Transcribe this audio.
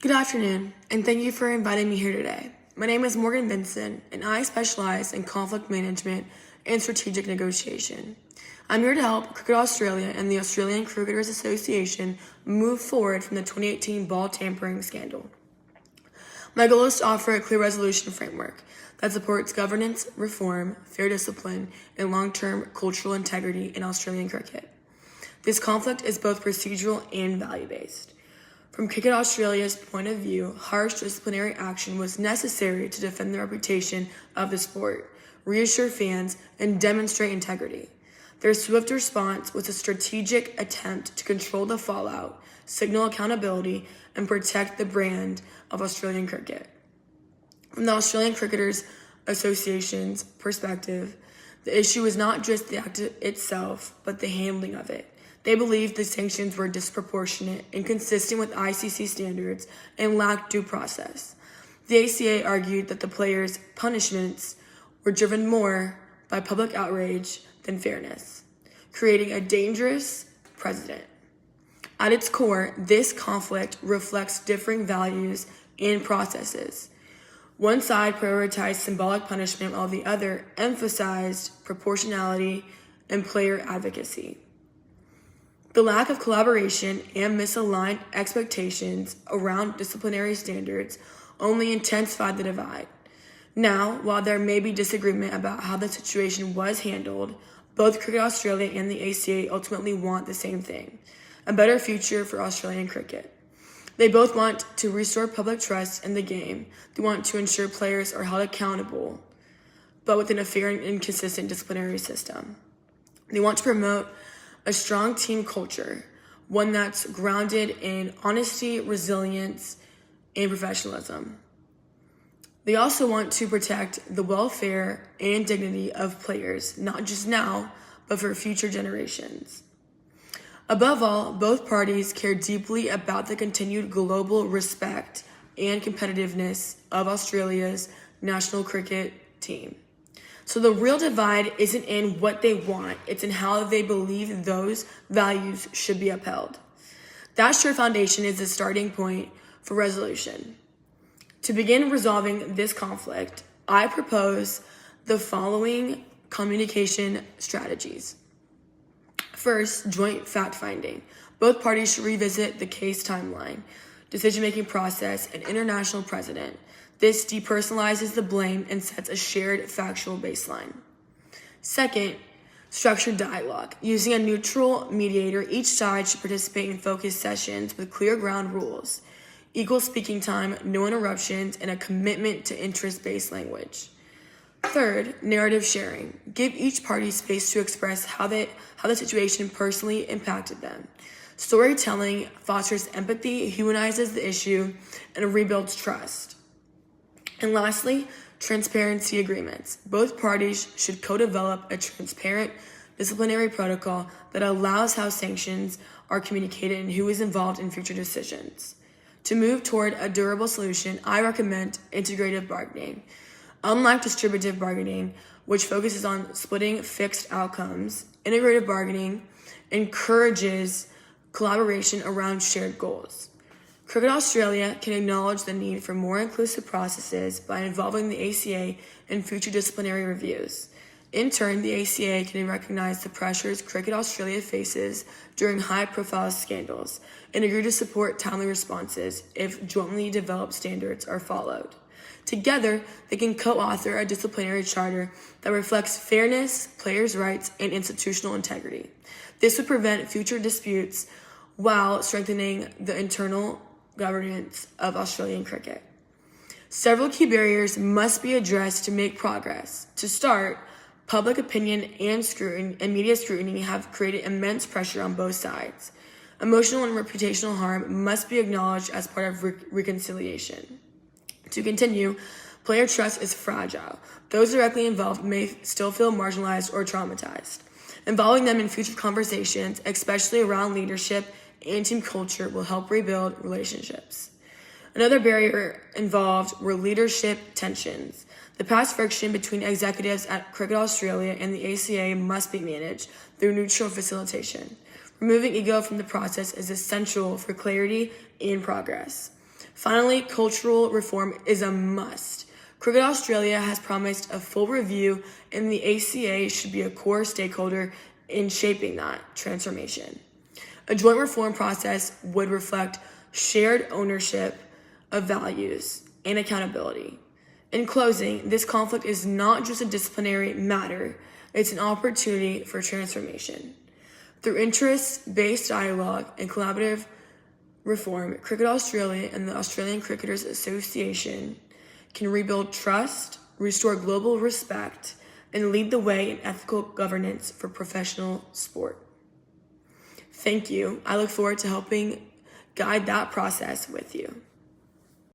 Good afternoon, and thank you for inviting me here today. My name is Morgan Vincent, and I specialize in conflict management and strategic negotiation. I'm here to help Cricket Australia and the Australian Cricketers Association move forward from the 2018 ball tampering scandal. My goal is to offer a clear resolution framework that supports governance, reform, fair discipline, and long-term cultural integrity in Australian cricket. This conflict is both procedural and value-based. From Cricket Australia's point of view, harsh disciplinary action was necessary to defend the reputation of the sport, reassure fans, and demonstrate integrity. Their swift response was a strategic attempt to control the fallout, signal accountability, and protect the brand of Australian cricket. From the Australian Cricketers Association's perspective, the issue was not just the act itself, but the handling of it. They believed the sanctions were disproportionate, inconsistent with ICC standards, and lacked due process. The ACA argued that the players' punishments were driven more by public outrage than fairness, creating a dangerous precedent. At its core, this conflict reflects differing values and processes. One side prioritized symbolic punishment while the other emphasized proportionality and player advocacy. The lack of collaboration and misaligned expectations around disciplinary standards only intensified the divide. Now, while there may be disagreement about how the situation was handled, both Cricket Australia and the ACA ultimately want the same thing: a better future for Australian cricket. They both want to restore public trust in the game. They want to ensure players are held accountable, but within a fair and consistent disciplinary system. They want to promote a strong team culture, one that's grounded in honesty, resilience, and professionalism. They also want to protect the welfare and dignity of players, not just now, but for future generations. Above all, both parties care deeply about the continued global respect and competitiveness of Australia's national cricket team. So the real divide isn't in what they want, it's in how they believe those values should be upheld. That shared foundation is the starting point for resolution. To begin resolving this conflict, I propose the following communication strategies. First, joint fact-finding. Both parties should revisit the case timeline, decision-making process, and international precedent. This depersonalizes the blame and sets a shared factual baseline. Second, structured dialogue. Using a neutral mediator, each side should participate in focused sessions with clear ground rules, equal speaking time, no interruptions, and a commitment to interest-based language. Third, narrative sharing. Give each party space to express how the situation personally impacted them. Storytelling fosters empathy, humanizes the issue, and rebuilds trust. And lastly, transparency agreements. Both parties should co-develop a transparent disciplinary protocol that allows how sanctions are communicated and who is involved in future decisions. To move toward a durable solution, I recommend integrative bargaining. Unlike distributive bargaining, which focuses on splitting fixed outcomes, integrative bargaining encourages collaboration around shared goals. Cricket Australia can acknowledge the need for more inclusive processes by involving the ACA in future disciplinary reviews. In turn, the ACA can recognize the pressures Cricket Australia faces during high-profile scandals and agree to support timely responses if jointly developed standards are followed. Together, they can co-author a disciplinary charter that reflects fairness, players' rights, and institutional integrity. This would prevent future disputes while strengthening the internal governance of Australian cricket. Several key barriers must be addressed to make progress. To start, public opinion and media scrutiny have created immense pressure on both sides. Emotional and reputational harm must be acknowledged as part of reconciliation. To continue, player trust is fragile. Those directly involved may still feel marginalized or traumatized. Involving them in future conversations, especially around leadership and team culture, will help rebuild relationships. Another barrier involved were leadership tensions. The past friction between executives at Cricket Australia and the ACA must be managed through neutral facilitation. Removing ego from the process is essential for clarity and progress. Finally, cultural reform is a must. Cricket Australia has promised a full review, and the ACA should be a core stakeholder in shaping that transformation. A joint reform process would reflect shared ownership of values and accountability. In closing, this conflict is not just a disciplinary matter, it's an opportunity for transformation. Through interest-based dialogue and collaborative reform, Cricket Australia and the Australian Cricketers Association can rebuild trust, restore global respect, and lead the way in ethical governance for professional sport. Thank you. I look forward to helping guide that process with you.